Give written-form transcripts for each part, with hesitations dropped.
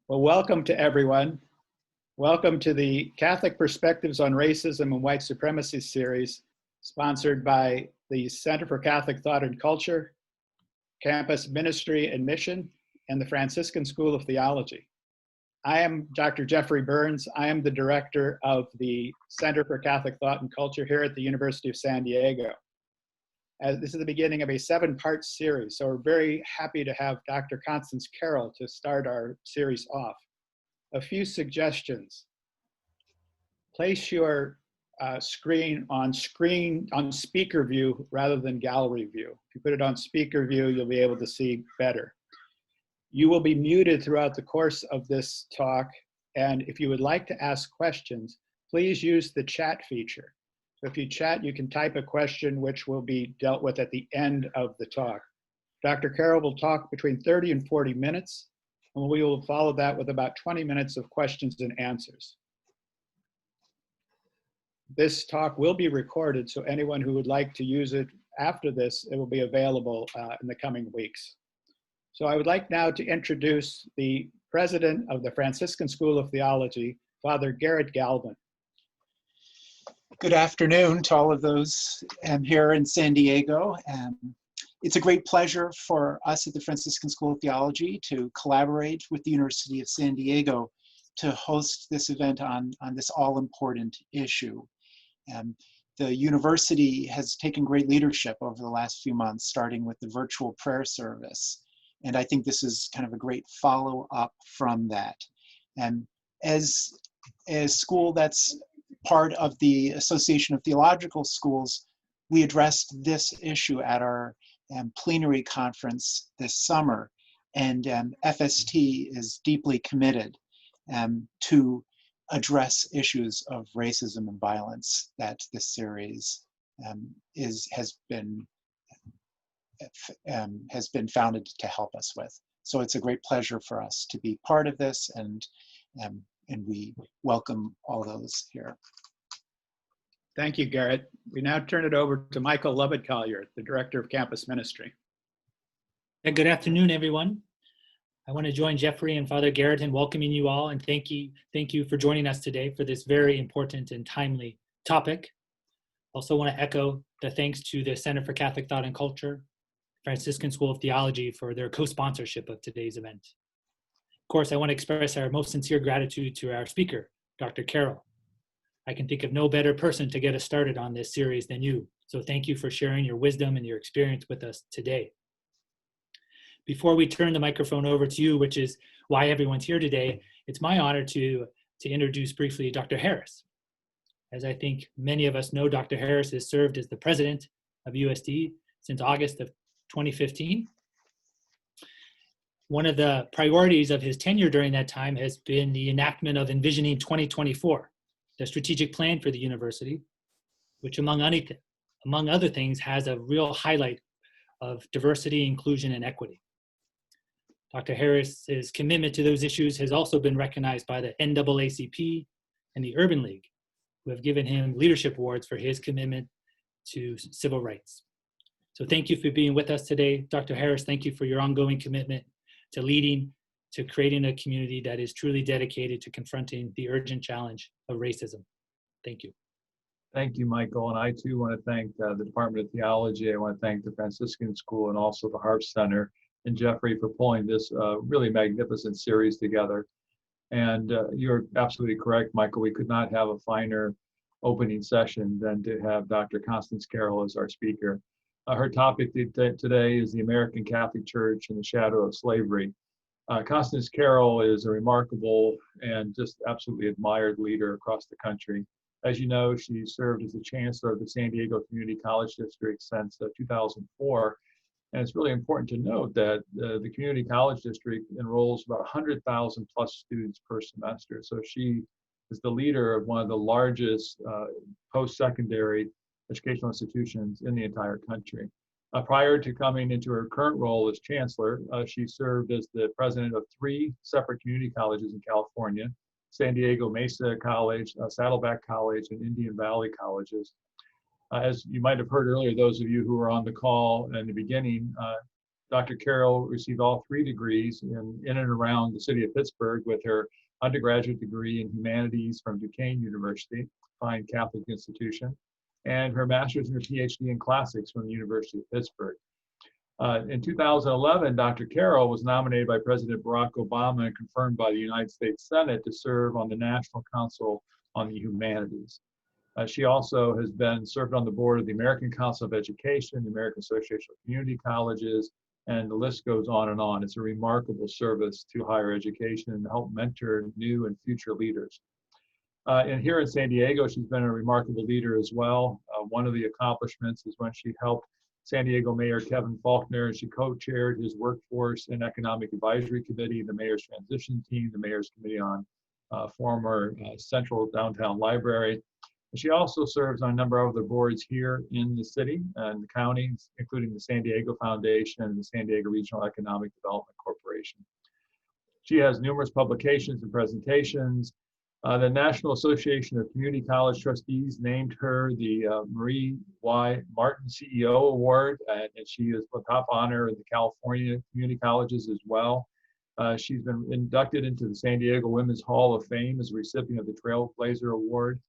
Well, welcome to everyone. Welcome to the Catholic Perspectives on Racism and White Supremacy series, sponsored by the Center for Catholic Thought and Culture, Campus Ministry and Mission, and the Franciscan School of Theology. I am Dr. Jeffrey Burns. I am the director of the Center for Catholic Thought and Culture here at the University of San Diego. This is the beginning of a 7-part series, so we're very happy to have Dr. Constance Carroll to start our series off. A few suggestions. Place your screen on speaker view rather than gallery view. If you put it on speaker view, you'll be able to see better. You will be muted throughout the course of this talk, and if you would like to ask questions, please use the chat feature. So if you chat, you can type a question which will be dealt with at the end of the talk. Dr. Carroll will talk between 30 and 40 minutes, and we will follow that with about 20 minutes of questions and answers. This talk will be recorded, so anyone who would like to use it after this, it will be available in the coming weeks. So I would like now to introduce the president of the Franciscan School of Theology, Father Garrett Galvin. Good afternoon to all of those here in San Diego. It's a great pleasure for us at the Franciscan School of Theology to collaborate with the University of San Diego to host this event on this all-important issue. The university has taken great leadership over the last few months, starting with the virtual prayer service. And I think this is kind of a great follow-up from that. And as a school that's part of the Association of Theological Schools, we addressed this issue at our plenary conference this summer. And FST is deeply committed to address issues of racism and violence that this series has been founded to help us with. So it's a great pleasure for us to be part of this, and we welcome all those here. Thank you, Garrett. We now turn it over to Michael Lovett-Collier, the Director of Campus Ministry. Good afternoon, everyone. I want to join Jeffrey and Father Garrett in welcoming you all, and thank you for joining us today for this very important and timely topic. Also want to echo the thanks to the Center for Catholic Thought and Culture, Franciscan School of Theology, for their co-sponsorship of today's event. Of course, I want to express our most sincere gratitude to our speaker, Dr. Carroll. I can think of no better person to get us started on this series than you. So thank you for sharing your wisdom and your experience with us today. Before we turn the microphone over to you, which is why everyone's here today, it's my honor to introduce briefly Dr. Harris. As I think many of us know, Dr. Harris has served as the president of USD since August of 2015. One of the priorities of his tenure during that time has been the enactment of Envisioning 2024, the strategic plan for the university, which among other things has a real highlight of diversity, inclusion, and equity. Dr. Harris's commitment to those issues has also been recognized by the NAACP and the Urban League, who have given him leadership awards for his commitment to civil rights. So thank you for being with us today. Dr. Harris, thank you for your ongoing commitment to leading, to creating a community that is truly dedicated to confronting the urgent challenge of racism. Thank you. Thank you, Michael. And I too want to thank the Department of Theology. I want to thank the Franciscan School and also the Harp Center and Jeffrey for pulling this really magnificent series together. And you're absolutely correct, Michael. We could not have a finer opening session than to have Dr. Constance Carroll as our speaker. Her topic today is the American Catholic Church in the Shadow of Slavery. Constance Carroll is a remarkable and just absolutely admired leader across the country. As you know, she served as the chancellor of the San Diego Community College District since 2004. And it's really important to note that the Community College District enrolls about 100,000 plus students per semester. So she is the leader of one of the largest post-secondary educational institutions in the entire country. Prior to coming into her current role as chancellor, she served as the president of 3 separate community colleges in California: San Diego Mesa College, Saddleback College, and Indian Valley Colleges. As you might have heard earlier, those of you who were on the call in the beginning, Dr. Carroll received all 3 degrees in and around the city of Pittsburgh, with her undergraduate degree in humanities from Duquesne University, fine Catholic institution, and her master's and her PhD in classics from the University of Pittsburgh. In 2011, Dr. Carroll was nominated by President Barack Obama and confirmed by the United States Senate to serve on the National Council on the Humanities. She also has served on the board of the American Council of Education, the American Association of Community Colleges, and the list goes on and on. It's a remarkable service to higher education and help mentor new and future leaders. And here in San Diego, she's been a remarkable leader as well. One of the accomplishments is when she helped San Diego Mayor Kevin Faulkner, and she co-chaired his Workforce and Economic Advisory Committee, the Mayor's Transition Team, the Mayor's Committee on former Central Downtown Library. And she also serves on a number of other boards here in the city and the counties, including the San Diego Foundation and the San Diego Regional Economic Development Corporation. She has numerous publications and presentations. The National Association of Community College Trustees named her the Marie Y. Martin CEO Award, and she is a top honor in the California community colleges as well. She's been inducted into the San Diego Women's Hall of Fame as a recipient of the Trailblazer Award.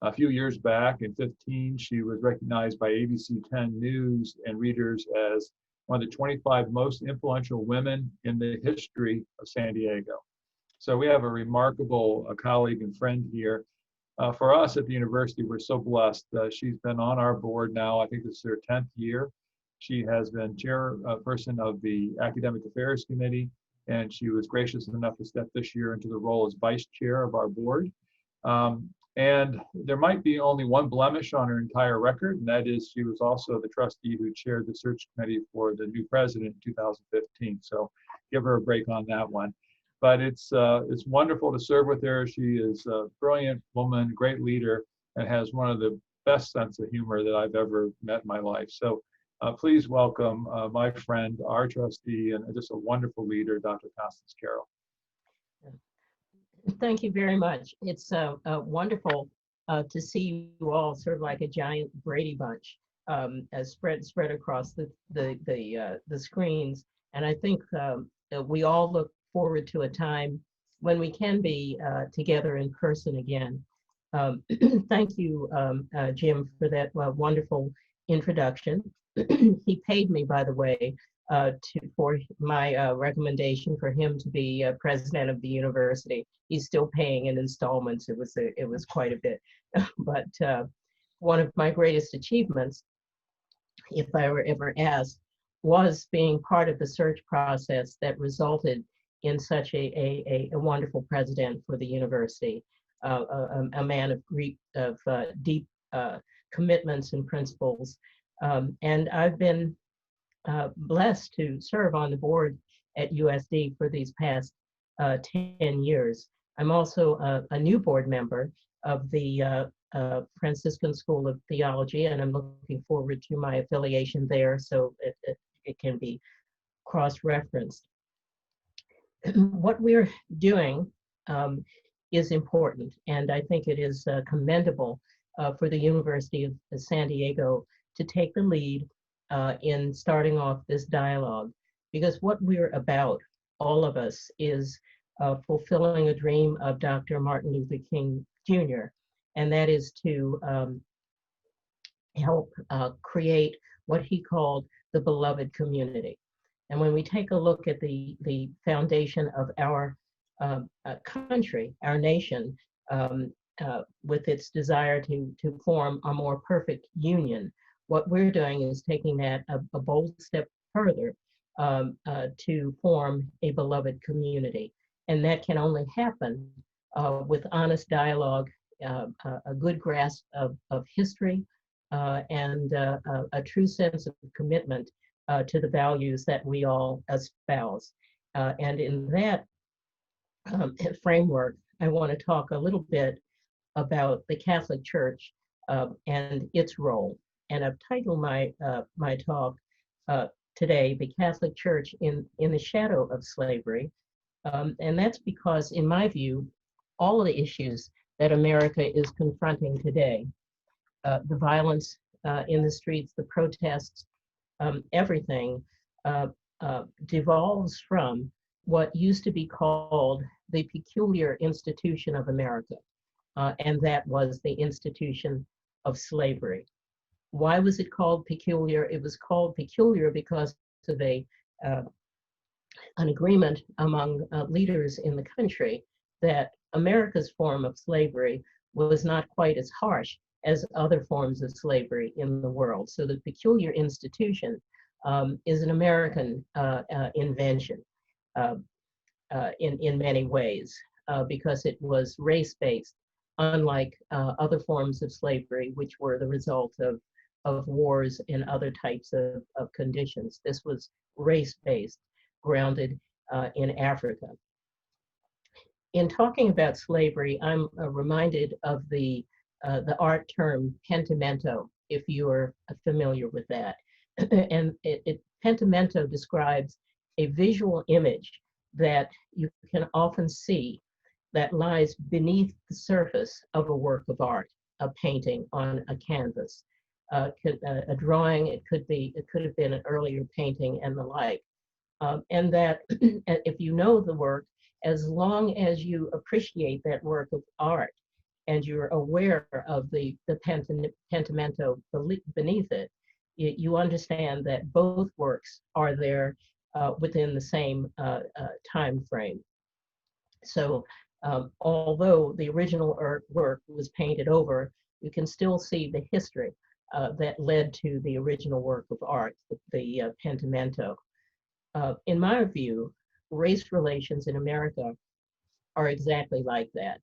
A few years back, in 2015, she was recognized by ABC 10 News and readers as one of the 25 most influential women in the history of San Diego. So we have a remarkable colleague and friend here. For us at the university, we're so blessed. She's been on our board now, I think this is her 10th year. She has been chairperson of the Academic Affairs Committee, and she was gracious enough to step this year into the role as vice chair of our board. And there might be only one blemish on her entire record, and that is she was also the trustee who chaired the search committee for the new president in 2015. So give her a break on that one. But it's wonderful to serve with her. She is a brilliant woman, great leader, and has one of the best sense of humor that I've ever met in my life. So please welcome my friend, our trustee, and just a wonderful leader, Dr. Constance Carroll. Thank you very much. It's wonderful to see you all sort of like a giant Brady Bunch spread across the screens. And I think we all look forward to a time when we can be together in person again. Thank you, Jim, for that wonderful introduction. He paid me, by the way, for my recommendation for him to be president of the university. He's still paying in installments. It was quite a bit, but one of my greatest achievements, if I were ever asked, was being part of the search process that resulted in such a wonderful president for the university, a man of deep commitments and principles, and I've been blessed to serve on the board at USD for these past 10 years. I'm also a new board member of the Franciscan School of Theology, and I'm looking forward to my affiliation there so it can be cross-referenced. What we're doing is important, and I think it is commendable for the University of San Diego to take the lead in starting off this dialogue, because what we're about, all of us, is fulfilling a dream of Dr. Martin Luther King Jr., and that is to help create what he called the beloved community. And when we take a look at the foundation of our country, our nation, with its desire to form a more perfect union, what we're doing is taking that a bold step further to form a beloved community. And that can only happen with honest dialogue, a good grasp of history, and a true sense of commitment to the values that we all espouse. And in that framework, I want to talk a little bit about the Catholic Church and its role. And I've titled my talk today, "The Catholic Church in the Shadow of Slavery." And that's because, in my view, all of the issues that America is confronting today, the violence in the streets, the protests, everything devolves from what used to be called the peculiar institution of America, and that was the institution of slavery. Why was it called peculiar? It was called peculiar because of an agreement among leaders in the country that America's form of slavery was not quite as harsh as other forms of slavery in the world. So the peculiar institution is an American invention in many ways because it was race-based, unlike other forms of slavery, which were the result of wars and other types of conditions. This was race-based, grounded in Africa. In talking about slavery, I'm reminded of the art term pentimento, if you are familiar with that. And pentimento describes a visual image that you can often see that lies beneath the surface of a work of art, a painting on a canvas, a drawing. It could have been an earlier painting and the like. And that if you know the work, as long as you appreciate that work of art and you're aware of the pentimento beneath it, you understand that both works are there within the same time frame. So although the original work was painted over, you can still see the history that led to the original work of art, the pentimento. In my view, race relations in America are exactly like that.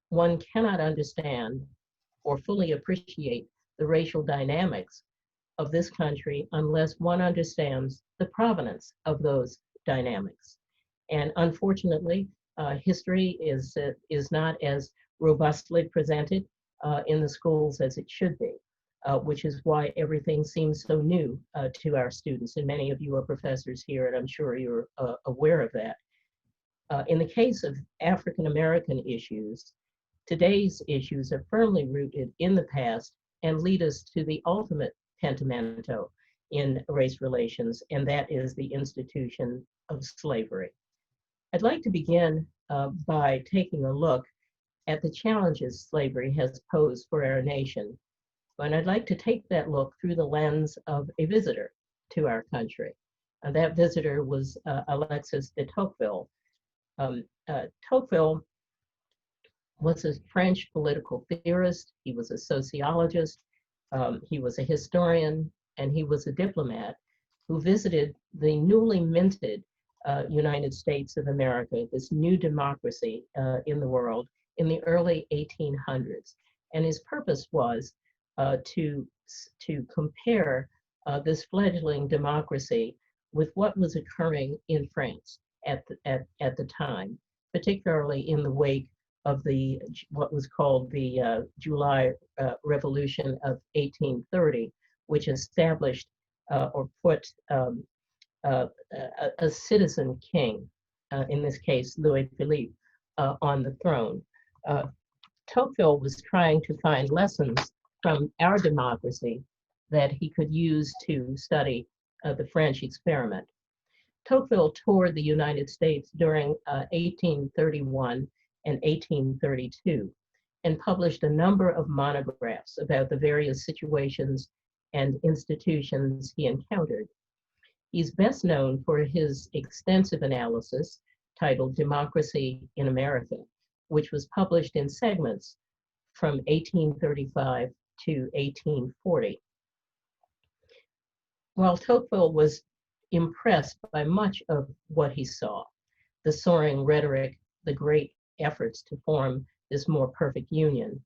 One cannot understand or fully appreciate the racial dynamics of this country unless one understands the provenance of those dynamics. And unfortunately, history is not as robustly presented in the schools as it should be. Which is why everything seems so new to our students. And many of you are professors here, and I'm sure you're aware of that. In the case of African American issues, today's issues are firmly rooted in the past and lead us to the ultimate pentimento in race relations, and that is the institution of slavery. I'd like to begin by taking a look at the challenges slavery has posed for our nation. And I'd like to take that look through the lens of a visitor to our country. And that visitor was Alexis De Tocqueville. Tocqueville was a French political theorist. He was a sociologist. He was a historian, and he was a diplomat who visited the newly minted United States of America, this new democracy in the world, in the early 1800s. And his purpose was to compare this fledgling democracy with what was occurring in France at the time, particularly in the wake of what was called the July Revolution of 1830, which established or put a citizen king, in this case Louis Philippe, on the throne. Tocqueville was trying to find lessons from our democracy that he could use to study the French experiment. Tocqueville toured the United States during 1831 and 1832 and published a number of monographs about the various situations and institutions he encountered. He's best known for his extensive analysis titled Democracy in America, which was published in segments from 1835 to 1840. While Tocqueville was impressed by much of what he saw, the soaring rhetoric, the great efforts to form this more perfect union,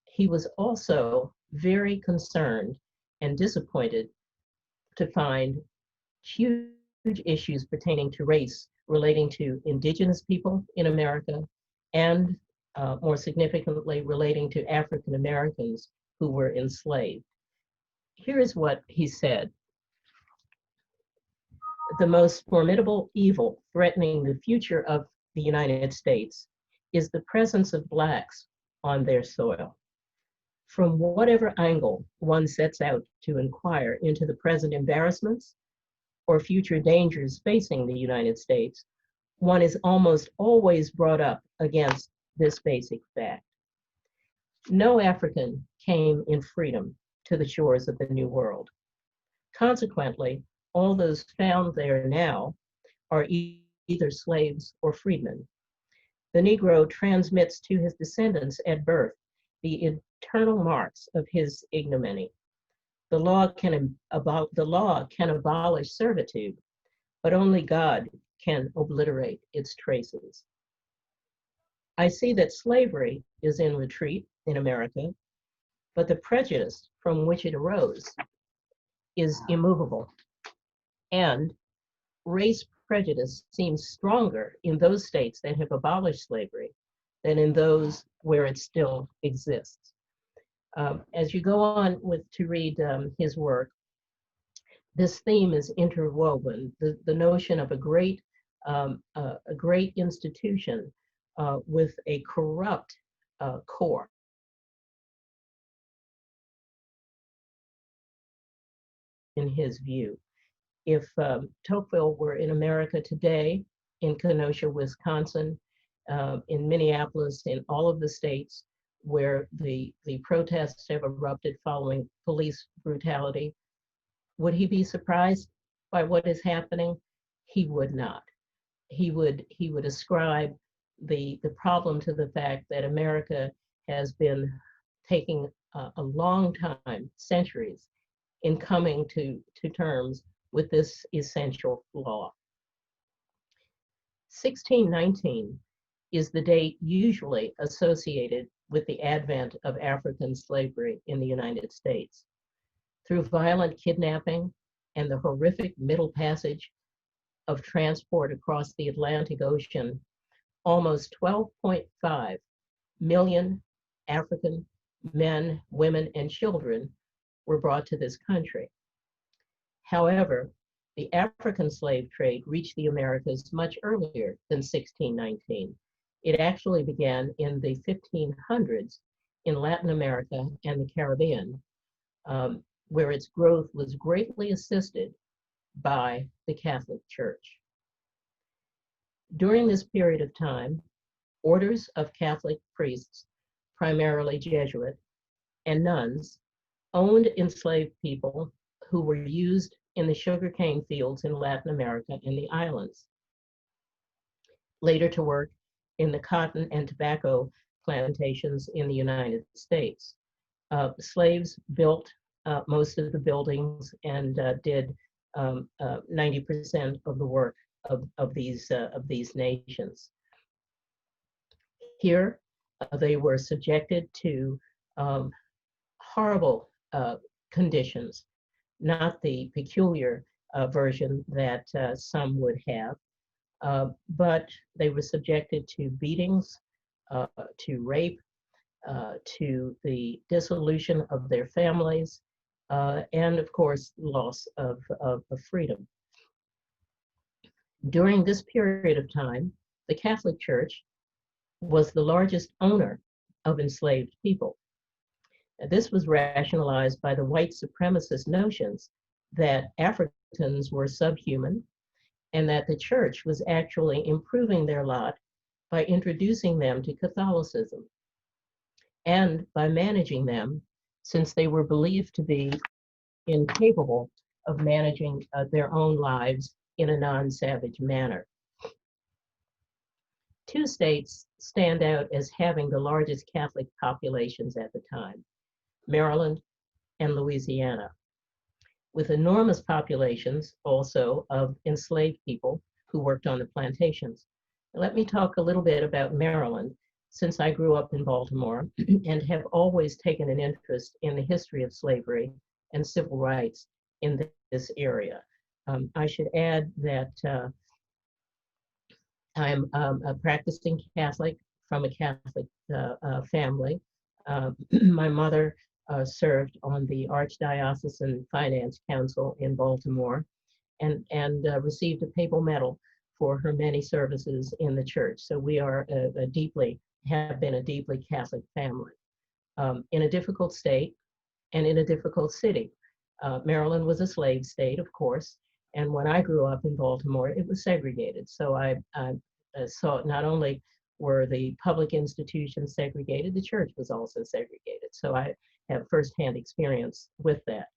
he was also very concerned and disappointed to find huge issues pertaining to race relating to indigenous people in America and more significantly relating to African Americans who were enslaved. Here's what he said. The most formidable evil threatening the future of the United States is the presence of Blacks on their soil. From whatever angle one sets out to inquire into the present embarrassments or future dangers facing the United States, one is almost always brought up against this basic fact. No African came in freedom to the shores of the New World. Consequently, all those found there now are either slaves or freedmen. The Negro transmits to his descendants at birth the eternal marks of his ignominy. The law can abolish servitude, but only God can obliterate its traces. I see that slavery is in retreat in America, but the prejudice from which it arose is immovable. And race prejudice seems stronger in those states that have abolished slavery than in those where it still exists. As you go on to read his work, this theme is interwoven, the notion of a great institution with a corrupt core. In his view, if Tocqueville were in America today, in Kenosha, Wisconsin, in Minneapolis, in all of the states where the protests have erupted following police brutality, would he be surprised by what is happening? He would not. He would ascribe the problem to the fact that America has been taking a long time, centuries, in coming to terms with this essential flaw. 1619 is the date usually associated with the advent of African slavery in the United States. Through violent kidnapping and the horrific Middle Passage of transport across the Atlantic Ocean, almost 12.5 million African men, women, and children were brought to this country. However, the African slave trade reached the Americas much earlier than 1619. It actually began in the 1500s in Latin America and the Caribbean, where its growth was greatly assisted by the Catholic Church. During this period of time, orders of Catholic priests, primarily Jesuit, and nuns, owned enslaved people who were used in the sugarcane fields in Latin America and the islands, later to work in the cotton and tobacco plantations in the United States. Slaves built most of the buildings and did 90% of the work of these nations. Here, they were subjected to horrible conditions, not the peculiar version that some would have, but they were subjected to beatings, to rape, to the dissolution of their families, and of course, loss of freedom. During this period of time, the Catholic Church was the largest owner of enslaved people. This was rationalized by the white supremacist notions that Africans were subhuman and that the church was actually improving their lot by introducing them to Catholicism and by managing them, since they were believed to be incapable of managing their own lives in a non-savage manner. Two states stand out as having the largest Catholic populations at the time: Maryland and Louisiana, with enormous populations also of enslaved people who worked on the plantations. Let me talk a little bit about Maryland, since I grew up in Baltimore and have always taken an interest in the history of slavery and civil rights in this area. I should add that I'm a practicing Catholic from a Catholic family. My mother served on the Archdiocesan Finance Council in Baltimore and received a papal medal for her many services in the church. So we are have been a deeply Catholic family. In a difficult state and in a difficult city. Maryland was a slave state, of course, And when I grew up in Baltimore, it was segregated. So I saw not only were the public institutions segregated, the church was also segregated. So I have firsthand experience with that.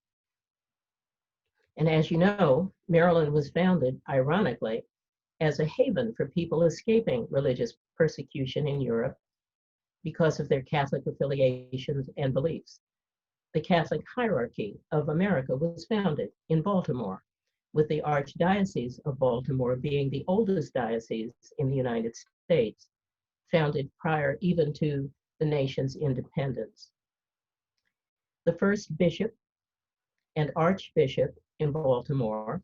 And as you know, Maryland was founded, ironically, as a haven for people escaping religious persecution in Europe because of their Catholic affiliations and beliefs. The Catholic hierarchy of America was founded in Baltimore, with the Archdiocese of Baltimore being the oldest diocese in the United States, founded prior even to the nation's independence. The first bishop and archbishop in Baltimore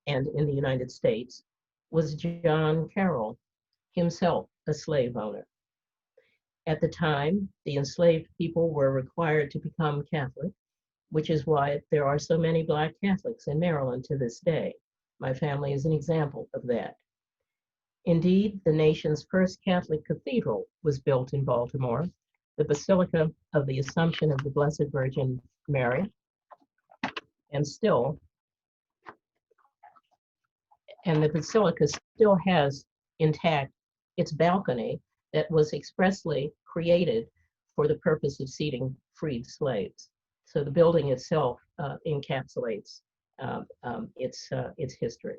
and in the United States was John Carroll, himself a slave owner. At the time, the enslaved people were required to become Catholic, which is why there are so many Black Catholics in Maryland to this day. My family is an example of that. Indeed, the nation's first Catholic cathedral was built in Baltimore, the Basilica of the Assumption of the Blessed Virgin Mary, and the Basilica still has intact its balcony that was expressly created for the purpose of seating freed slaves. So the building itself encapsulates its history.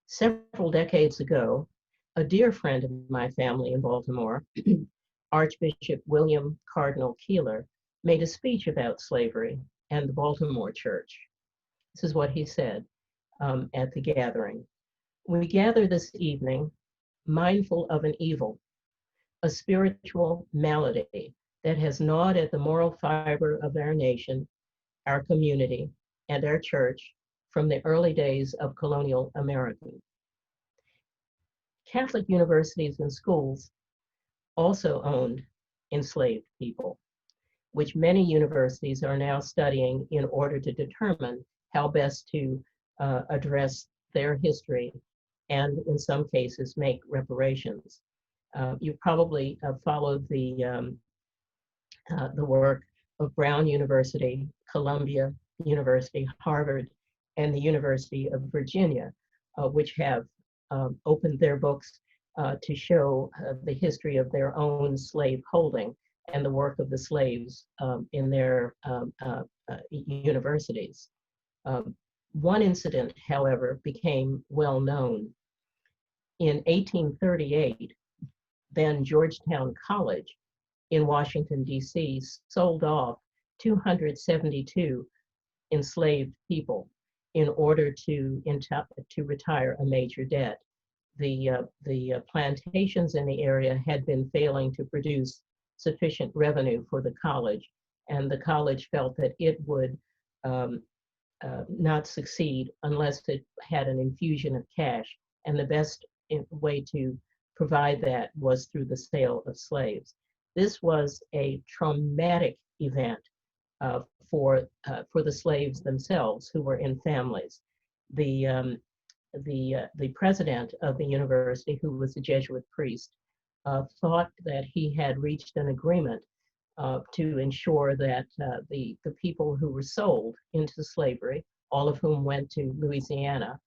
Several decades ago, a dear friend of my family in Baltimore, Archbishop William Cardinal Keeler, made a speech about slavery and the Baltimore Church. This is what he said at the gathering. We gather this evening mindful of an evil, a spiritual malady that has gnawed at the moral fiber of our nation, our community, and our church from the early days of colonial America. Catholic universities and schools also owned enslaved people, which many universities are now studying in order to determine how best to address their history and in some cases make reparations. You probably followed the work of Brown University, Columbia University, Harvard, and the University of Virginia, which have opened their books to show the history of their own slave holding and the work of the slaves in their universities. One incident, however, became well known. In 1838, then Georgetown College in Washington, D.C., sold off 272 enslaved people in order to retire a major debt. The plantations in the area had been failing to produce sufficient revenue for the college, and the college felt that it would not succeed unless it had an infusion of cash, and the best way to provide that was through the sale of slaves. This was a traumatic event for the slaves themselves who were in families. The president of the university, who was a Jesuit priest, thought that he had reached an agreement to ensure that the people who were sold into slavery, all of whom went to Louisiana,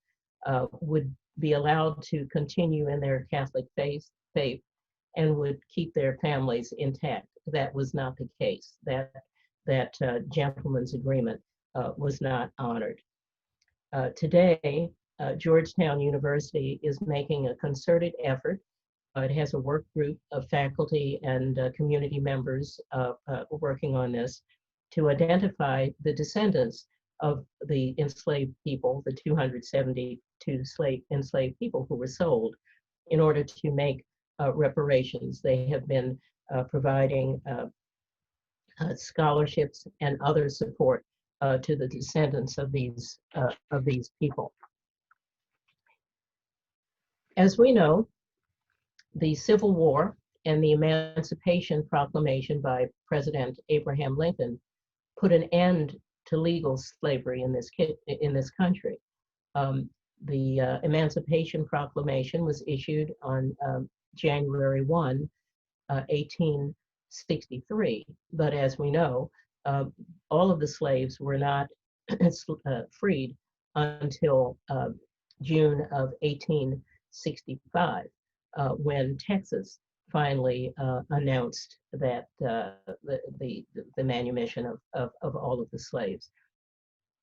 would be allowed to continue in their Catholic faith and would keep their families intact. That was not the case. That gentleman's agreement was not honored. Today, Georgetown University is making a concerted effort. It has a work group of faculty and community members working on this to identify the descendants of the enslaved people, the 272 enslaved people who were sold, in order to make reparations. They have been providing scholarships and other support to the descendants of these people. As we know, the Civil War and the Emancipation Proclamation by President Abraham Lincoln put an end to legal slavery in this country. The Emancipation Proclamation was issued on January 1, 1863. But as we know, all of the slaves were not freed until June of 1865, when Texas finally announced that the manumission of all of the slaves.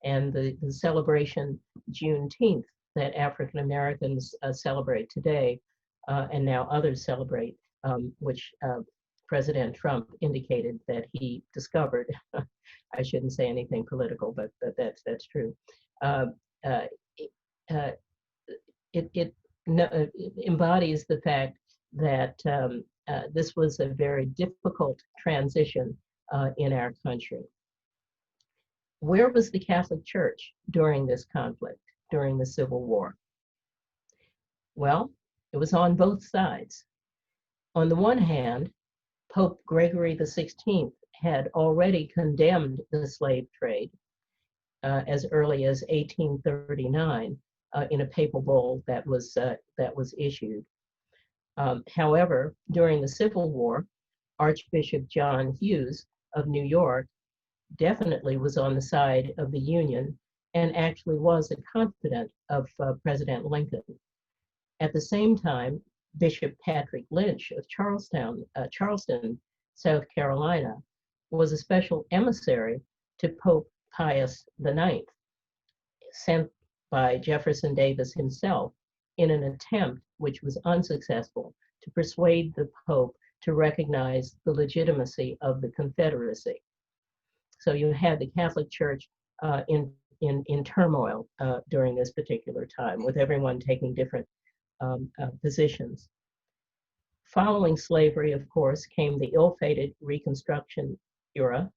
And the celebration Juneteenth that African Americans celebrate today, and now others celebrate, which President Trump indicated that he discovered. I shouldn't say anything political, but that's true. It embodies the fact that this was a very difficult transition in our country. Where was the Catholic Church during this conflict, during the Civil War? Well, it was on both sides. On the one hand, Pope Gregory XVI had already condemned the slave trade as early as 1839 in a papal bull that was issued. However, during the Civil War, Archbishop John Hughes of New York definitely was on the side of the Union and actually was a confidant of President Lincoln. At the same time, Bishop Patrick Lynch of Charleston, South Carolina, was a special emissary to Pope Pius IX, sent by Jefferson Davis himself in an attempt, which was unsuccessful, to persuade the Pope to recognize the legitimacy of the Confederacy. So you had the Catholic Church in turmoil during this particular time, with everyone taking different positions. Following slavery, of course, came the ill-fated Reconstruction era,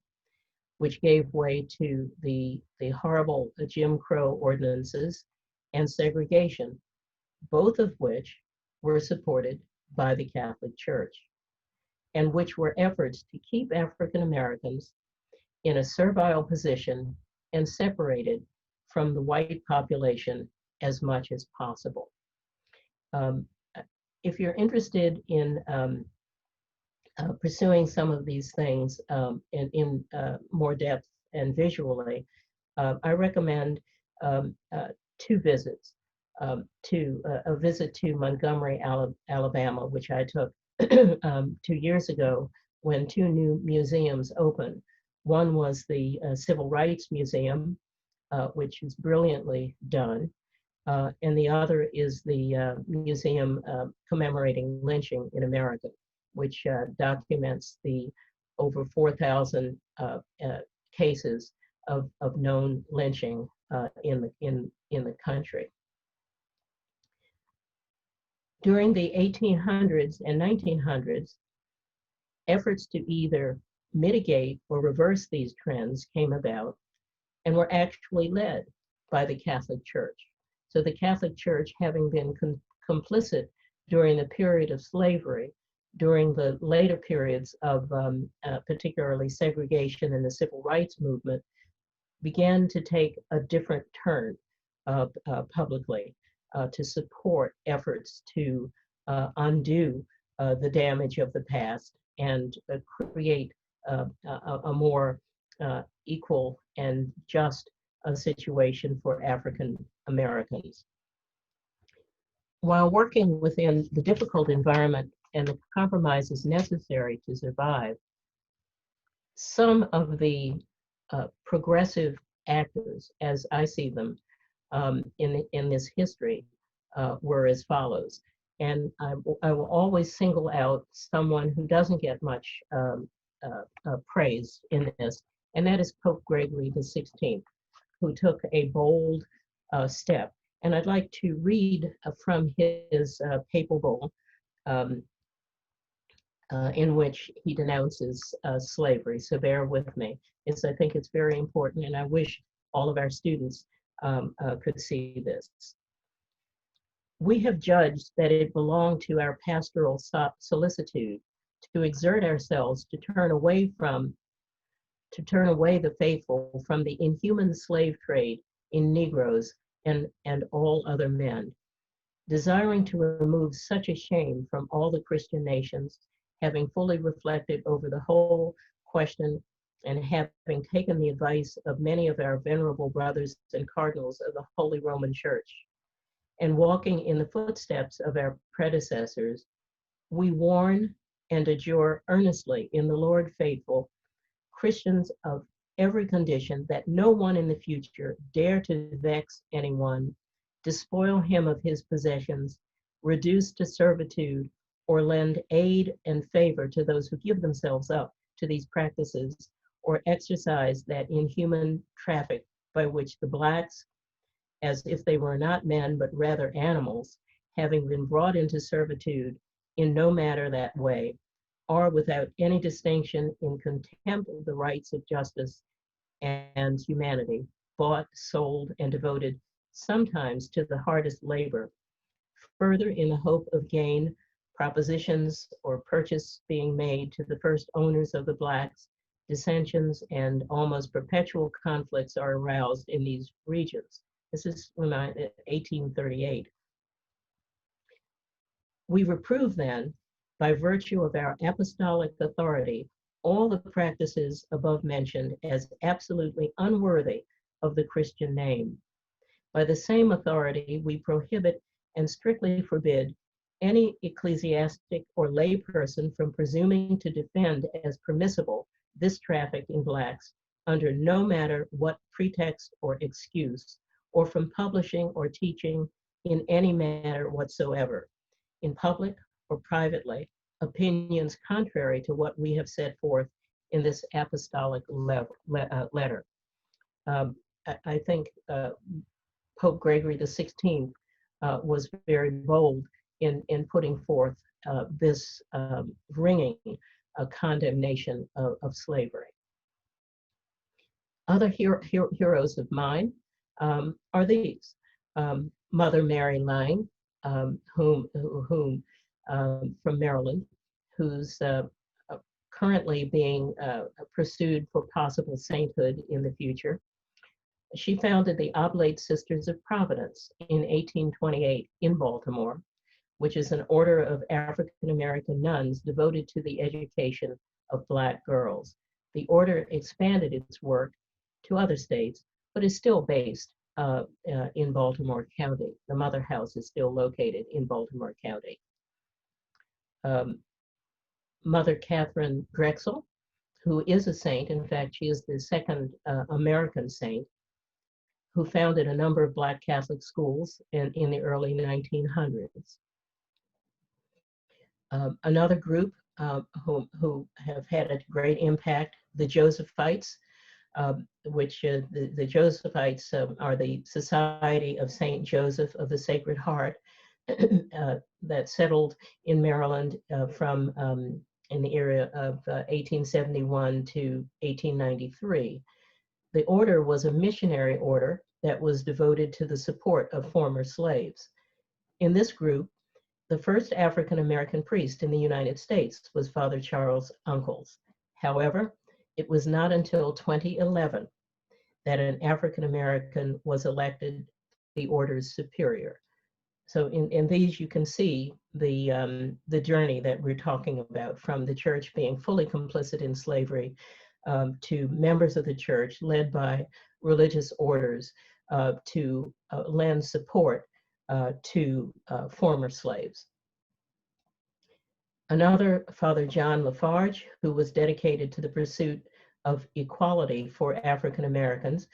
which gave way to the horrible Jim Crow ordinances and segregation, both of which were supported by the Catholic Church, and which were efforts to keep African Americans in a servile position and separated from the white population as much as possible. If you're interested in pursuing some of these things in more depth and visually, I recommend two visits. A visit to Montgomery, Alabama, which I took 2 years ago when two new museums opened. One was the Civil Rights Museum, which is brilliantly done, and the other is the museum commemorating lynching in America, which documents the over 4,000 cases of known lynching in the country. During the 1800s and 1900s, efforts to either mitigate or reverse these trends came about and were actually led by the Catholic Church. So the Catholic Church, having been complicit during the period of slavery, during the later periods of particularly segregation and the civil rights movement, began to take a different turn publicly to support efforts to undo the damage of the past and create a more equal and just situation for African Americans. While working within the difficult environment and the compromises necessary to survive, some of the progressive actors, as I see them in this history, were as follows. And I will always single out someone who doesn't get much praise in this, and that is Pope Gregory XVI, who took a bold step. And I'd like to read from his papal bull in which he denounces slavery. So bear with me. I think it's very important, and I wish all of our students could see this. We have judged that it belonged to our pastoral solicitude to exert ourselves to turn away the faithful from the inhuman slave trade in Negroes and all other men, desiring to remove such a shame from all the Christian nations, having fully reflected over the whole question and having taken the advice of many of our venerable brothers and cardinals of the Holy Roman Church, and walking in the footsteps of our predecessors, we warn and adjure earnestly in the Lord faithful Christians of every condition that no one in the future dare to vex anyone, despoil him of his possessions, reduce to servitude, or lend aid and favor to those who give themselves up to these practices, or exercise that inhuman traffic by which the blacks, as if they were not men but rather animals, having been brought into servitude in no matter that way, are without any distinction in contempt of the rights of justice and humanity, bought, sold, and devoted sometimes to the hardest labor, further in the hope of gain, propositions or purchase being made to the first owners of the blacks, dissensions and almost perpetual conflicts are aroused in these regions. This is 1838. We reprove then, by virtue of our apostolic authority, all the practices above mentioned as absolutely unworthy of the Christian name. By the same authority, we prohibit and strictly forbid any ecclesiastic or lay person from presuming to defend as permissible this traffic in blacks under no matter what pretext or excuse, or from publishing or teaching in any manner whatsoever, in public or privately, opinions contrary to what we have set forth in this apostolic letter. I think Pope Gregory the 16th was very bold in putting forth this ringing condemnation of slavery. Other heroes of mine are these. Mother Mary Lang, whom from Maryland, who's currently being pursued for possible sainthood in the future. She founded the Oblate Sisters of Providence in 1828 in Baltimore, which is an order of African American nuns devoted to the education of Black girls. The order expanded its work to other states, but is still based in Baltimore County. The mother house is still located in Baltimore County. Mother Catherine Drexel, who is a saint, in fact, she is the second American saint, who founded a number of Black Catholic schools in the early 1900s. Another group who have had a great impact, the Josephites, which the Josephites are the Society of Saint Joseph of the Sacred Heart that settled in Maryland from in the area of 1871 to 1893. The order was a missionary order that was devoted to the support of former slaves. In this group, the first African American priest in the United States was Father Charles Uncles. However, it was not until 2011 that an African American was elected the order's superior. So in these, you can see the journey that we're talking about, from the church being fully complicit in slavery to members of the church led by religious orders to lend support to former slaves. Another, Father John Lafarge, who was dedicated to the pursuit of equality for African Americans,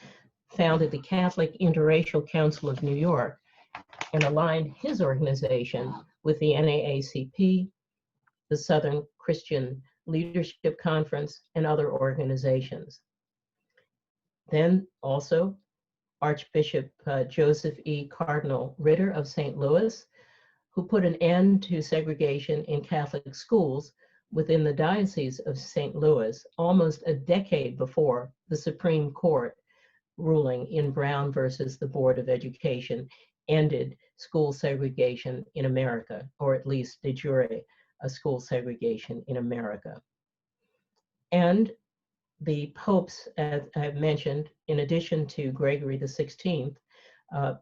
founded the Catholic Interracial Council of New York and aligned his organization with the NAACP, the Southern Christian Leadership Conference, and other organizations. Then also Archbishop Joseph E. Cardinal Ritter of St. Louis, who put an end to segregation in Catholic schools within the Diocese of St. Louis almost a decade before the Supreme Court ruling in Brown versus the Board of Education ended school segregation in America, or at least de jure school segregation in America. And the popes, as I've mentioned, in addition to Gregory the 16th,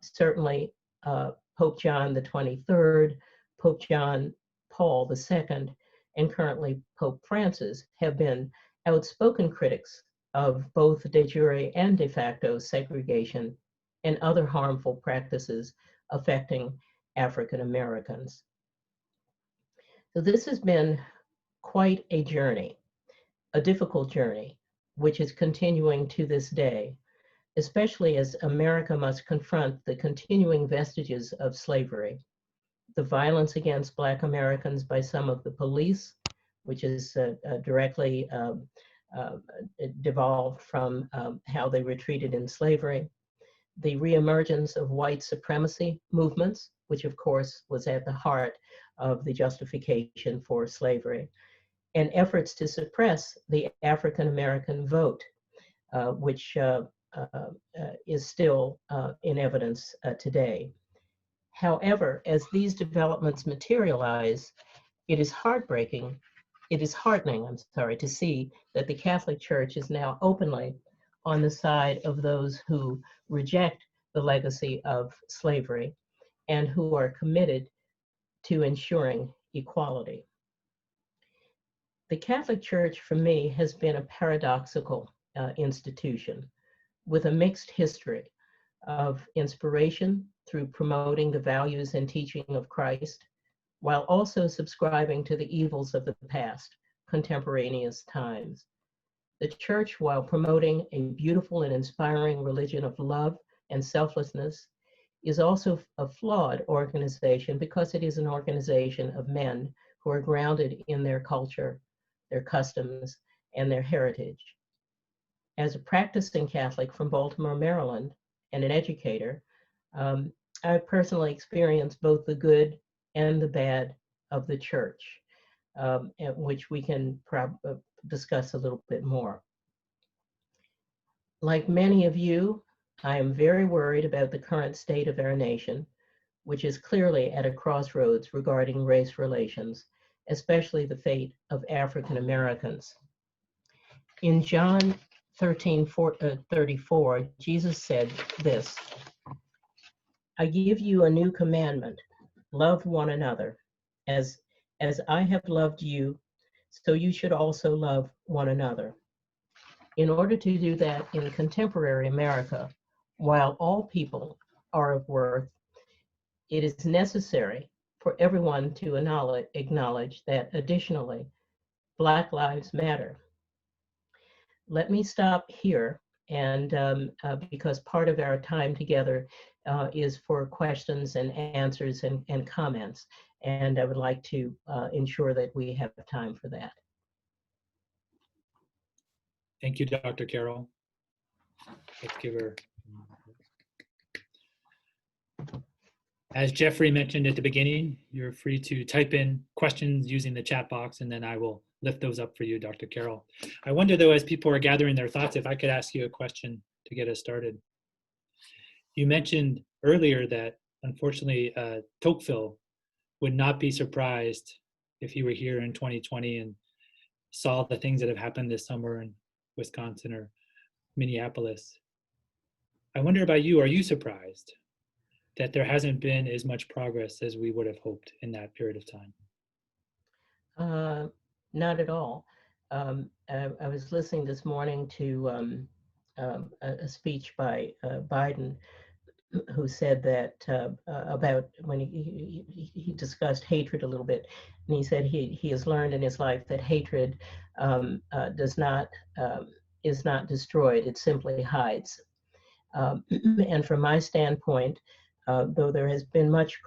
certainly Pope John the 23rd, Pope John Paul II, and currently Pope Francis have been outspoken critics of both de jure and de facto segregation and other harmful practices affecting African Americans. So this has been quite a journey, a difficult journey, which is continuing to this day, especially as America must confront the continuing vestiges of slavery, the violence against Black Americans by some of the police, which is directly devolved from how they were treated in slavery, the reemergence of white supremacy movements, which of course was at the heart of the justification for slavery, and efforts to suppress the African American vote, which is still in evidence today. However, as these developments materialize, it is heartening, I'm sorry, to see that the Catholic Church is now openly on the side of those who reject the legacy of slavery and who are committed to ensuring equality. The Catholic Church, for me, has been a paradoxical institution with a mixed history of inspiration through promoting the values and teaching of Christ, while also subscribing to the evils of the past, contemporaneous times. The Church, while promoting a beautiful and inspiring religion of love and selflessness, is also a flawed organization because it is an organization of men who are grounded in their culture, their customs, and their heritage. As a practicing Catholic from Baltimore, Maryland, and an educator, I've personally experienced both the good and the bad of the Church, which we can discuss a little bit more. Like many of you, I am very worried about the current state of our nation, which is clearly at a crossroads regarding race relations, especially the fate of African Americans. In John 13:34, Jesus said this, "I give you a new commandment, love one another. As I have loved you, so you should also love one another." In order to do that in contemporary America, while all people are of worth, it is necessary for everyone to acknowledge that additionally, Black lives matter. Let me stop here, and because part of our time together is for questions and answers and comments, and I would like to ensure that we have time for that. Thank you, Dr. Carroll. Let's give her. As Jeffrey mentioned at the beginning, you're free to type in questions using the chat box, and then I will lift those up for you, Dr. Carroll. I wonder, though, as people are gathering their thoughts, if I could ask you a question to get us started. You mentioned earlier that, unfortunately, Tocqueville would not be surprised if he were here in 2020 and saw the things that have happened this summer in Wisconsin or Minneapolis. I wonder about you, are you surprised that there hasn't been as much progress as we would have hoped in that period of time? Not at all. I was listening this morning to a speech by Biden, who said that about when he discussed hatred a little bit, and he said he has learned in his life that hatred is not destroyed; it simply hides. And from my standpoint, though there has been much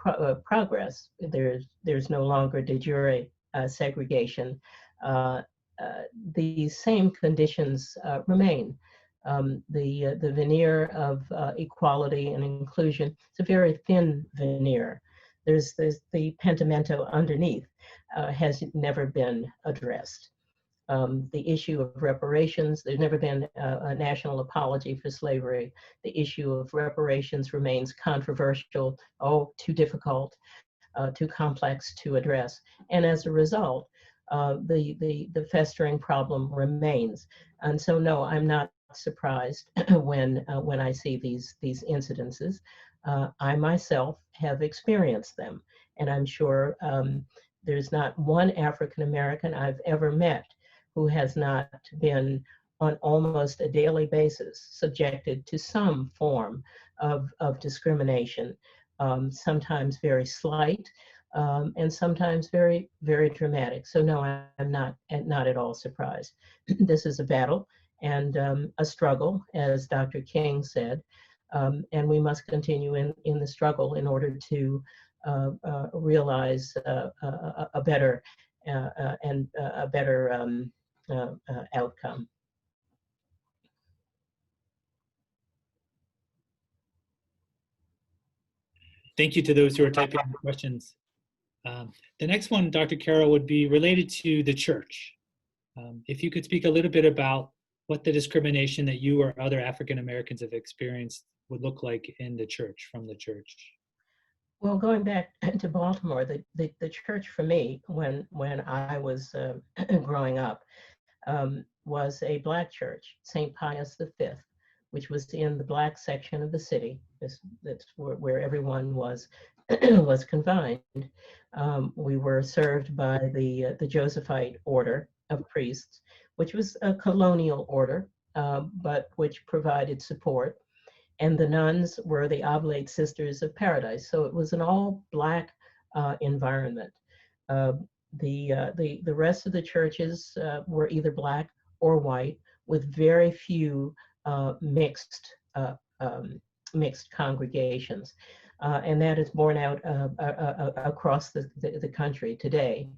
progress, there's no longer de jure segregation. These same conditions remain. The veneer of equality and inclusion, it's a very thin veneer. There's the pentimento underneath has never been addressed. The issue of reparations, there's never been a national apology for slavery. The issue of reparations remains controversial, too difficult, too complex to address. And as a result, the festering problem remains. And so, no, I'm not surprised when I see these incidences. I myself have experienced them, and I'm sure there's not one African American I've ever met who has not been on almost a daily basis subjected to some form of discrimination, sometimes very slight, and sometimes very, very dramatic. So no, I'm not at all surprised. This is a battle and a struggle, as Dr. King said, and we must continue in the struggle in order to realize a better and a better outcome. Thank you to those who are typing in questions. The next one, Dr. Carroll, would be related to the church. If you could speak a little bit about what the discrimination that you or other African Americans have experienced would look like in the church, from the church. Well, going back to Baltimore, the church for me, when I was growing up, was a Black church, St. Pius V, which was in the Black section of the city. That's where everyone was was confined. We were served by the Josephite order of priests, which was a colonial order, but which provided support. And the nuns were the Oblate Sisters of Paradise. So it was an all Black environment. The rest of the churches were either Black or white, with very few mixed congregations. And that is borne out across the country today.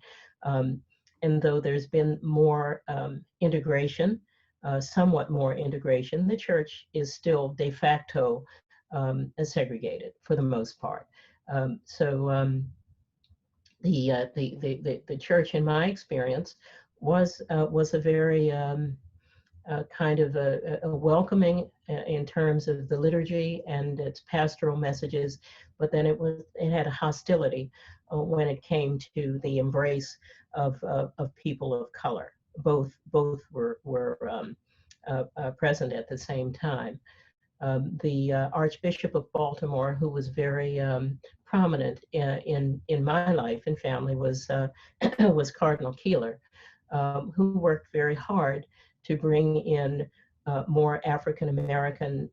And though there's been more integration, somewhat more integration, the church is still de facto segregated for the most part. The church, in my experience, was a very kind of a welcoming in terms of the liturgy and its pastoral messages, but then it had a hostility when it came to the embrace of people of color. Both were present at the same time. The Archbishop of Baltimore, who was very prominent in my life and family, was was Cardinal Keeler, who worked very hard to bring in more African American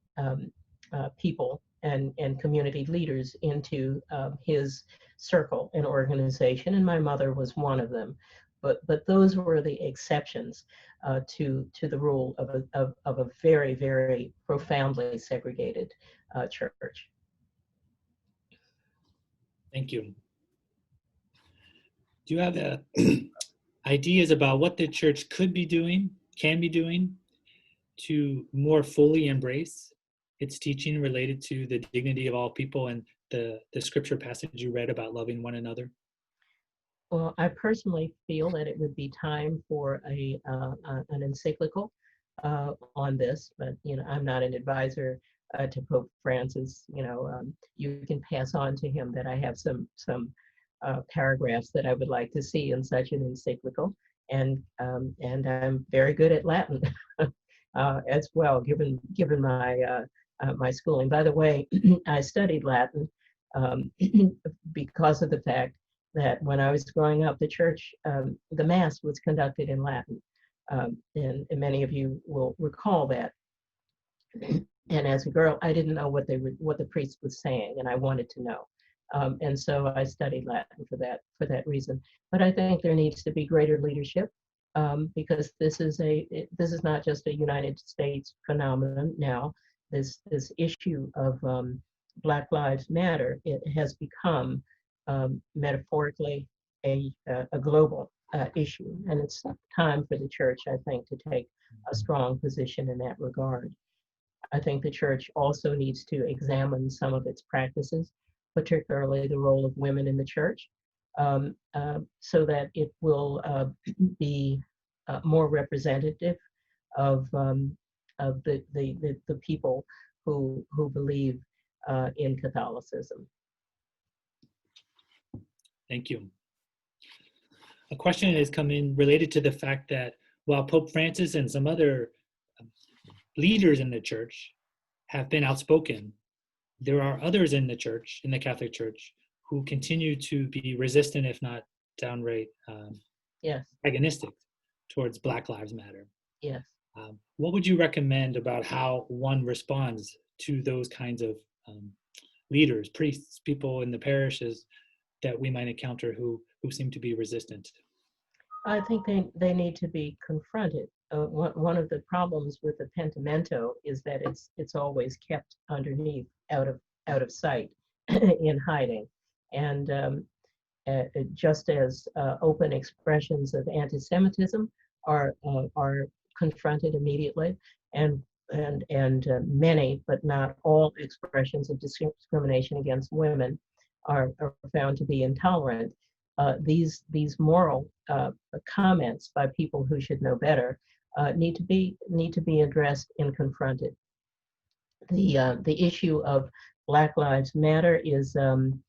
people and community leaders into his circle and organization, and my mother was one of them. But those were the exceptions to the rule of a very, very profoundly segregated church. Thank you. Do you have ideas about what the church could be doing, can be doing, to more fully embrace its teaching related to the dignity of all people and the scripture passage you read about loving one another? Well, I personally feel that it would be time for an encyclical on this, but I'm not an advisor to Pope Francis. You can pass on to him that I have some paragraphs that I would like to see in such an encyclical, and I'm very good at Latin as well, given my my schooling. By the way, I studied Latin because of the fact that when I was growing up, the church, the Mass was conducted in Latin. And many of you will recall that. And as a girl, I didn't know what the priest was saying, and I wanted to know. And so I studied Latin for that reason. But I think there needs to be greater leadership, because this is not just a United States phenomenon now. This issue of Black Lives Matter, it has become metaphorically a global issue, and it's time for the church, I think, to take a strong position in that regard. I think the church also needs to examine some of its practices, particularly the role of women in the church, so that it will be more representative of the people who believe in Catholicism. Thank you. A question has come in related to the fact that while Pope Francis and some other leaders in the church have been outspoken, there are others in the church, in the Catholic Church, who continue to be resistant, if not downright Yes. antagonistic towards Black Lives Matter. Yes. What would you recommend about how one responds to those kinds of leaders, priests, people in the parishes that we might encounter who seem to be resistant? I think they need to be confronted. One of the problems with the pentimento is that it's always kept underneath, out of sight, in hiding, and just as open expressions of anti-Semitism are confronted immediately, and many, but not all, expressions of discrimination against women are found to be intolerant. These moral comments by people who should know better need to be addressed and confronted. The issue of Black Lives Matter is one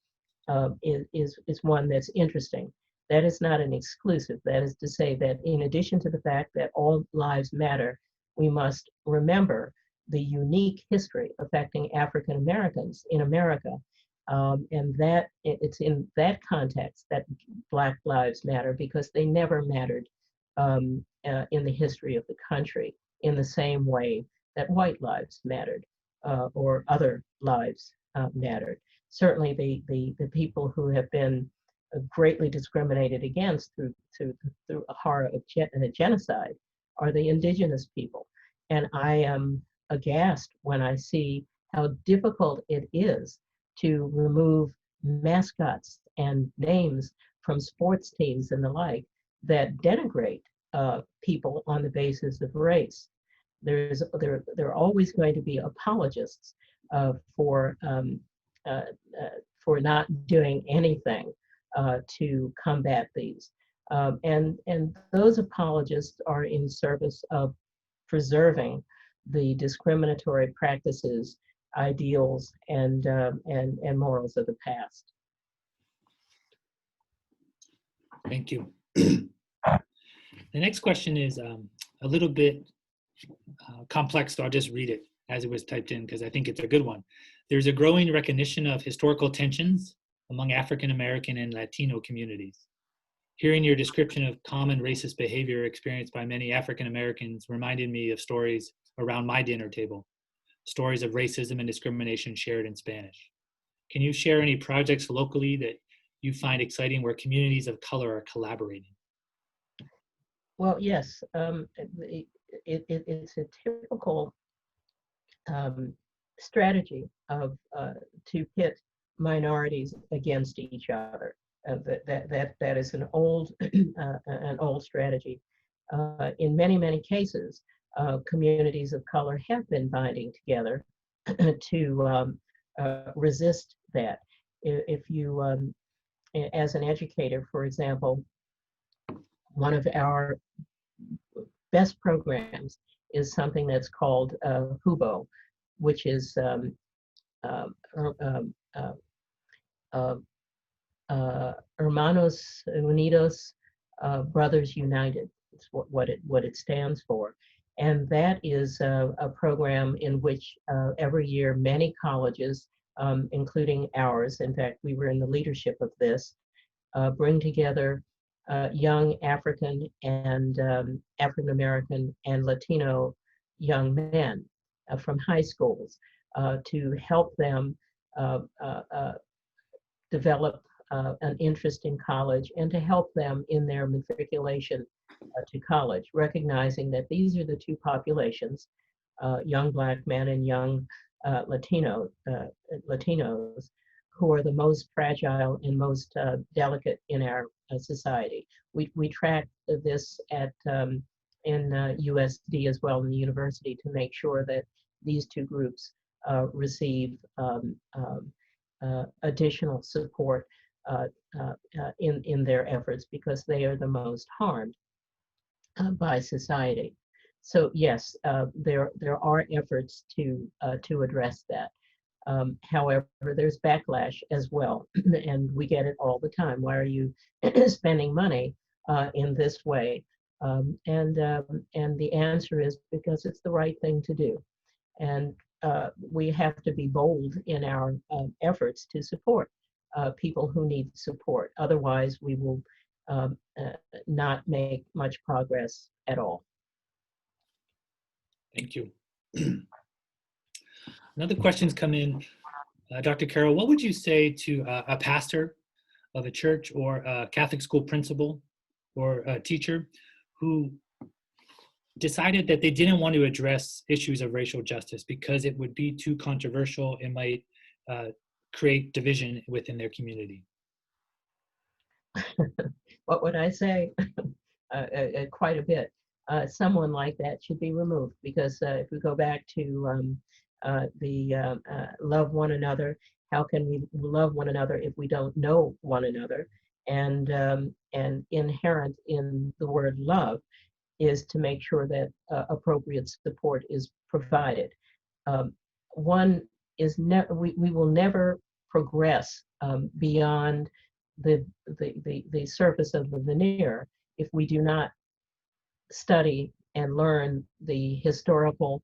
that's interesting. That is not an exclusive. That is to say that in addition to the fact that all lives matter, we must remember the unique history affecting African Americans in America. And that it's in that context that Black lives matter, because they never mattered in the history of the country in the same way that white lives mattered or other lives mattered. Certainly the people who have been greatly discriminated against through a horror of genocide are the indigenous people. And I am aghast when I see how difficult it is to remove mascots and names from sports teams and the like that denigrate people on the basis of race. There are always going to be apologists for not doing anything to combat these. And those apologists are in service of preserving the discriminatory practices, ideals, and morals of the past. Thank you. The next question is a little bit complex, so I'll just read it as it was typed in because I think it's a good one. There's a growing recognition of historical tensions among African American and Latino communities. Hearing your description of common racist behavior experienced by many African Americans reminded me of stories around my dinner table, stories of racism and discrimination shared in Spanish. Can you share any projects locally that you find exciting where communities of color are collaborating? Well, yes, it's a typical strategy of to pit minorities against each other. That is an old strategy. In many cases, communities of color have been binding together to resist that. If you, as an educator, for example, one of our best programs is something that's called HUBO, which is Hermanos Unidos, Brothers United. It's what it stands for. And that is a program in which every year many colleges, including ours, in fact, we were in the leadership of this, bring together young African and African American and Latino young men from high schools to help them develop an interest in college and to help them in their matriculation to college, recognizing that these are the two populations, young Black men and young Latinos, who are the most fragile and most delicate in our society. We track this at in USD as well in the university to make sure that these two groups receive additional support in their efforts, because they are the most harmed by society. So yes, there are efforts to address that. However, there's backlash as well, and we get it all the time. Why are you spending money in this way? And the answer is because it's the right thing to do, and we have to be bold in our efforts to support people who need support. Otherwise, we will not make much progress at all. Thank you. Another question's come in. Dr. Carroll, what would you say to a pastor of a church or a Catholic school principal or a teacher who decided that they didn't want to address issues of racial justice because it would be too controversial and might create division within their community? What would I say? Quite a bit. Someone like that should be removed because if we go back to love one another, how can we love one another if we don't know one another? And inherent in the word love is to make sure that appropriate support is provided. One is we will never progress beyond the surface of the veneer if we do not study and learn the historical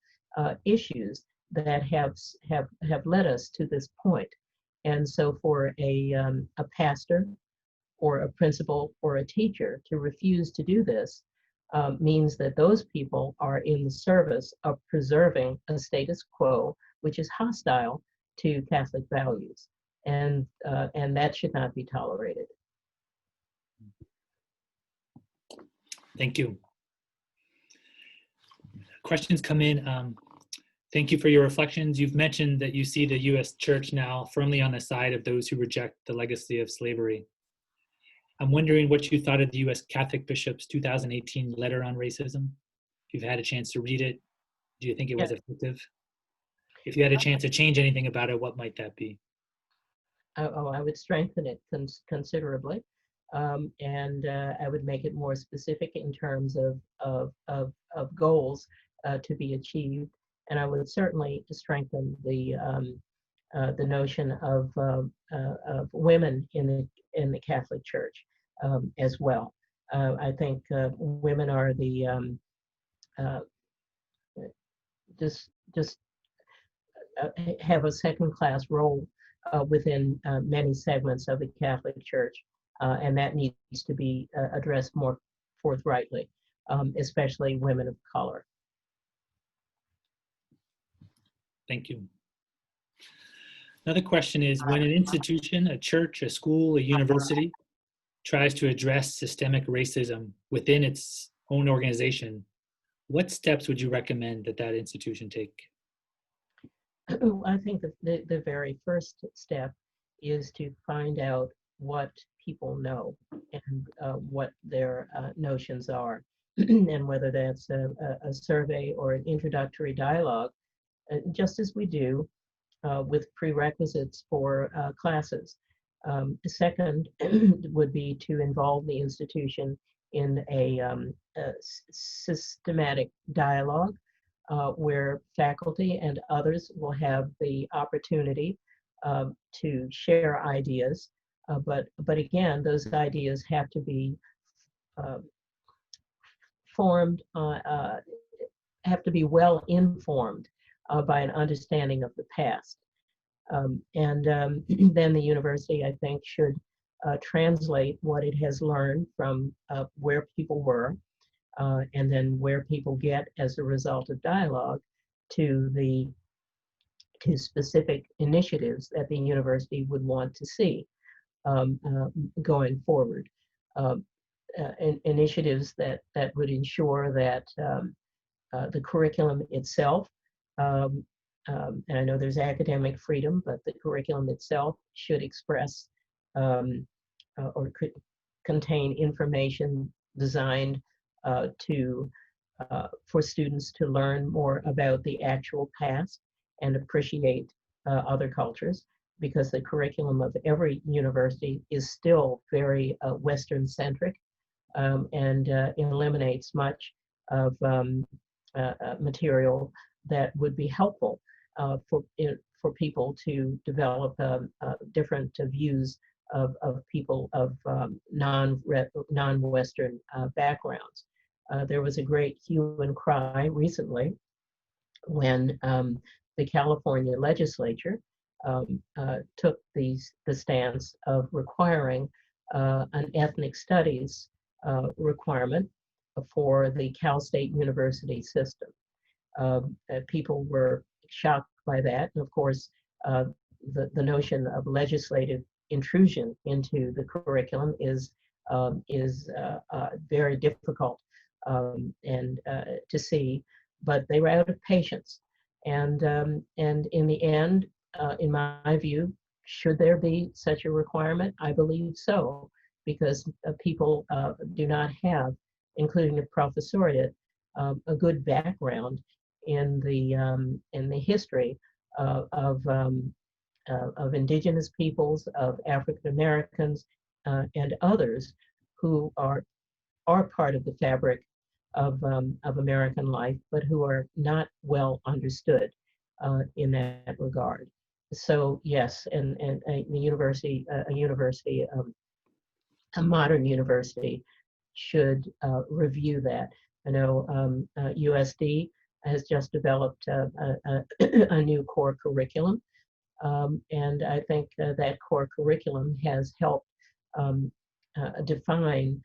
issues that have led us to this point. And so for a pastor or a principal or a teacher to refuse to do this means that those people are in the service of preserving a status quo which is hostile to Catholic values. And that should not be tolerated. Thank you. Questions come in. Thank you for your reflections. You've mentioned that you see the U.S. Church now firmly on the side of those who reject the legacy of slavery. I'm wondering what you thought of the U.S. Catholic Bishop's 2018 letter on racism. If you've had a chance to read it, do you think it was effective? If you had a chance to change anything about it, what might that be? I would strengthen it considerably, and I would make it more specific in terms of goals to be achieved, and I would certainly strengthen the notion of women in the Catholic Church as well. I think women are the just have a second-class role within many segments of the Catholic Church, and that needs to be addressed more forthrightly, especially women of color. Thank you. Another question is, when an institution, a church, a school, a university, tries to address systemic racism within its own organization, what steps would you recommend that that institution take? I think the very first step is to find out what people know and what their notions are, and whether that's a survey or an introductory dialogue, just as we do with prerequisites for classes. The second would be to involve the institution in a systematic dialogue where faculty and others will have the opportunity to share ideas. But again, those ideas have to be formed, have to be well informed by an understanding of the past. And then the university, I think, should translate what it has learned from where people were, and then where people get as a result of dialogue to specific initiatives that the university would want to see going forward. Initiatives that would ensure that the curriculum itself, and I know there's academic freedom, but the curriculum itself should express or could contain information designed for students to learn more about the actual past and appreciate other cultures, because the curriculum of every university is still very Western-centric, and eliminates much of material that would be helpful for people to develop different views of people of non-Western backgrounds. There was a great hue and cry recently when the California legislature took the stance of requiring an ethnic studies requirement for the Cal State University system. People were shocked by that. And of course, the notion of legislative intrusion into the curriculum is very difficult and to see, but they were out of patience. And in the end, in my view, should there be such a requirement? I believe so, because people do not have, including the professoriate, a good background in the history of indigenous peoples, of African Americans, and others who are part of the fabric of American life, but who are not well understood in that regard. So yes, and the university, a modern university, should review that. I know USD has just developed a new core curriculum, and I think that core curriculum has helped define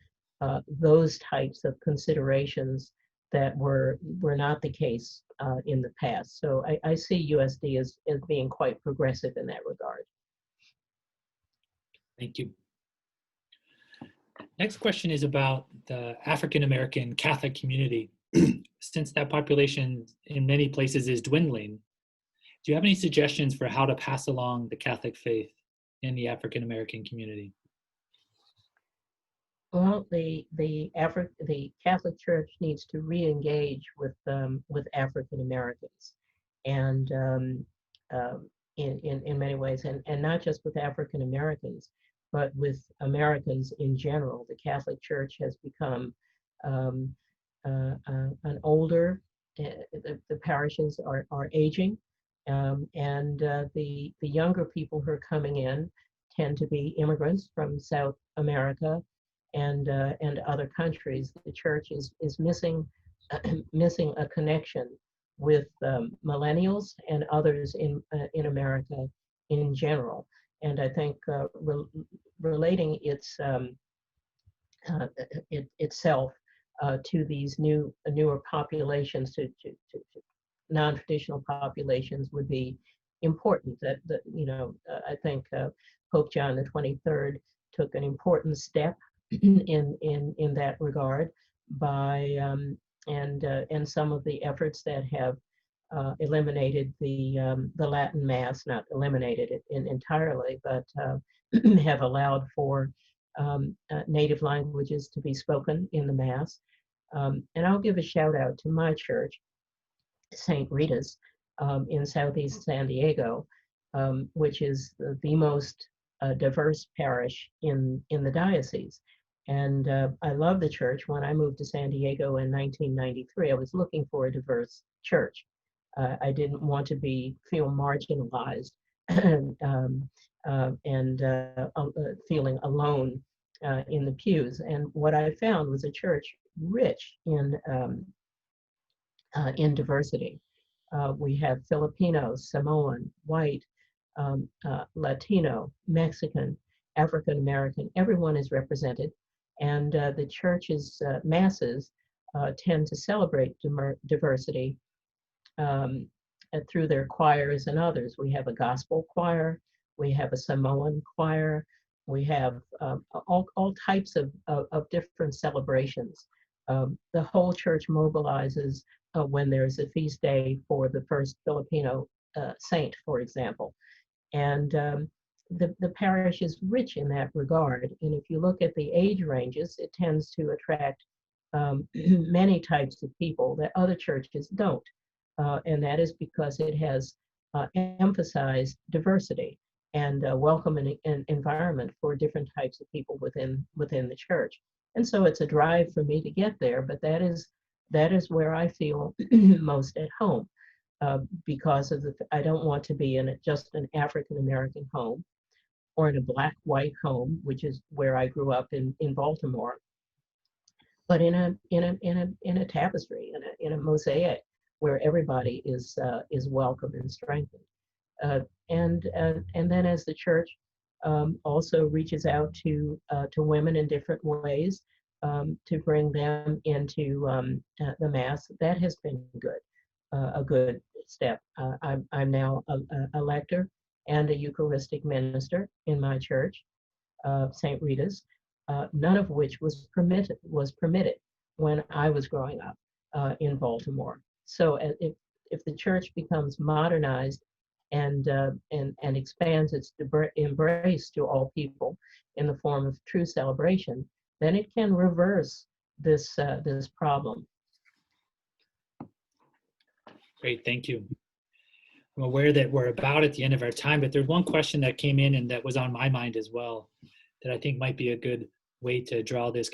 those types of considerations that were not the case in the past. So I see USD as being quite progressive in that regard. Thank you. Next question is about the African American Catholic community. Since that population in many places is dwindling, do you have any suggestions for how to pass along the Catholic faith in the African American community? Well, the Catholic Church needs to re-engage with African Americans, and in many ways, and not just with African Americans, but with Americans in general. The Catholic Church has become an older. The parishes are aging, and the younger people who are coming in tend to be immigrants from South America and other countries. The church is missing missing a connection with millennials and others in America in general. And I think relating itself to these newer populations, to non-traditional populations, would be important. That I think Pope John the 23rd took an important step in that regard by and some of the efforts that have eliminated the Latin Mass, not eliminated it entirely, but have allowed for native languages to be spoken in the Mass. And I'll give a shout out to my church, St. Rita's, in Southeast San Diego, which is the most diverse parish in the diocese. And I love the church. When I moved to San Diego in 1993, I was looking for a diverse church. I didn't want to feel marginalized and feeling alone in the pews. And what I found was a church rich in diversity. We have Filipinos, Samoan, white, Latino, Mexican, African American. Everyone is represented, and the church's masses tend to celebrate diversity through their choirs and others. We have a gospel choir, we have a Samoan choir, we have all types of different celebrations. The whole church mobilizes when there's a feast day for the first Filipino saint, for example. And the parish is rich in that regard. And if you look at the age ranges, it tends to attract many types of people that other churches don't. And that is because it has emphasized diversity and a welcoming environment for different types of people within the church. And so it's a drive for me to get there, but that is where I feel most at home, because of I don't want to be in just an African American home or in a black-white home, which is where I grew up in Baltimore, but in a tapestry, in a mosaic where everybody is welcome and strengthened. And then as the church also reaches out to women in different ways to bring them into the Mass, that has been good. a good step. I'm now a lector and a Eucharistic minister in my church, St. Rita's, none of which was permitted when I was growing up in Baltimore. So if the church becomes modernized and expands its embrace to all people in the form of true celebration, then it can reverse this problem. Great, thank you. I'm aware that we're about at the end of our time, but there's one question that came in and that was on my mind as well that I think might be a good way to draw this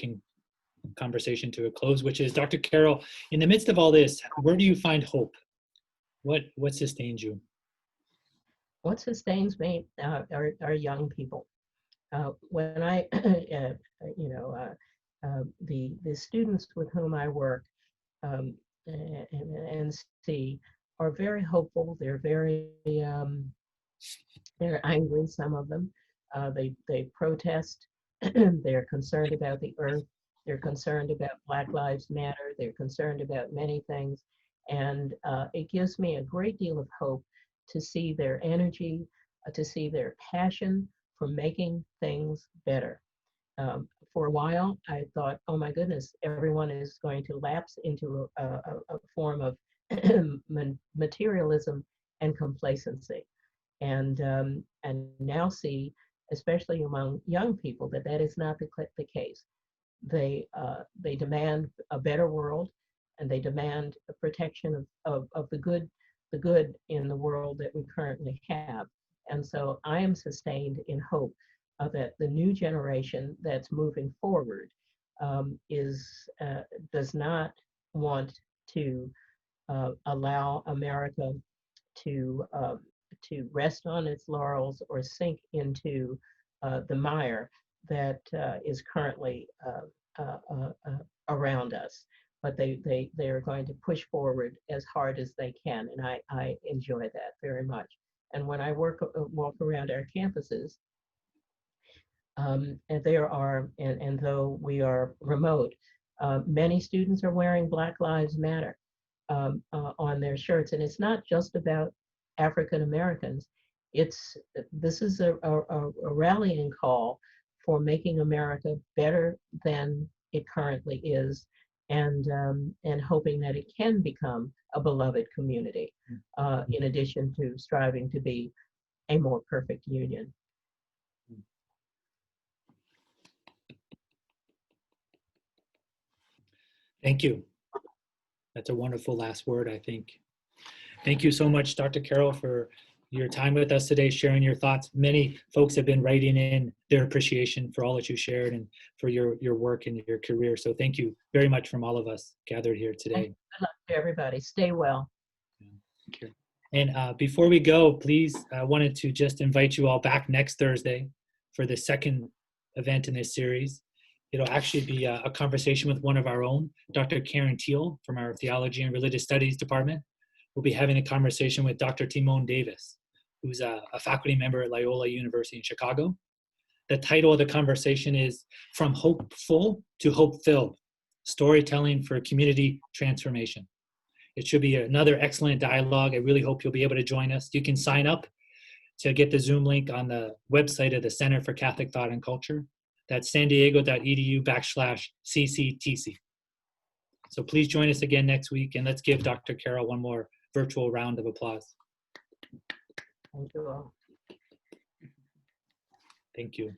conversation to a close, which is, Dr. Carroll, in the midst of all this, where do you find hope? What sustains you? What sustains me are young people. When I, the students with whom I work and see are very hopeful. They're very they're angry. Some of them they protest. They're concerned about the earth. They're concerned about Black Lives Matter. They're concerned about many things, and it gives me a great deal of hope to see their energy, to see their passion for making things better. For a while, I thought, oh my goodness, everyone is going to lapse into a form of materialism and complacency. And now see, especially among young people, that is not the case. They demand a better world, and they demand a protection of the good in the world that we currently have. And so I am sustained in hope that the new generation that's moving forward does not want to allow America to rest on its laurels or sink into the mire that is currently around us. But they are going to push forward as hard as they can, and I enjoy that very much. And when I walk around our campuses, and there are, and though we are remote, many students are wearing Black Lives Matter on their shirts, and it's not just about African Americans. This is a rallying call for making America better than it currently is, and hoping that it can become a beloved community, in addition to striving to be a more perfect union. Thank you. That's a wonderful last word, I think. Thank you so much, Dr. Carroll, for your time with us today, sharing your thoughts. Many folks have been writing in their appreciation for all that you shared and for your work and your career. So thank you very much from all of us gathered here today. Good luck to everybody. Stay well. Thank you. And before we go, please, I wanted to just invite you all back next Thursday for the second event in this series. It'll actually be a conversation with one of our own, Dr. Karen Teal from our Theology and Religious Studies department. We'll be having a conversation with Dr. Timon Davis, who's a faculty member at Loyola University in Chicago. The title of the conversation is From Hopeful to Hope-Filled, Storytelling for Community Transformation. It should be another excellent dialogue. I really hope you'll be able to join us. You can sign up to get the Zoom link on the website of the Center for Catholic Thought and Culture. That's sandiego.edu/CCTC. So please join us again next week, and let's give Dr. Carroll one more virtual round of applause. Thank you all. Thank you.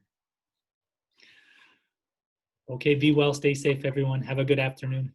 Okay, be well, stay safe, everyone. Have a good afternoon.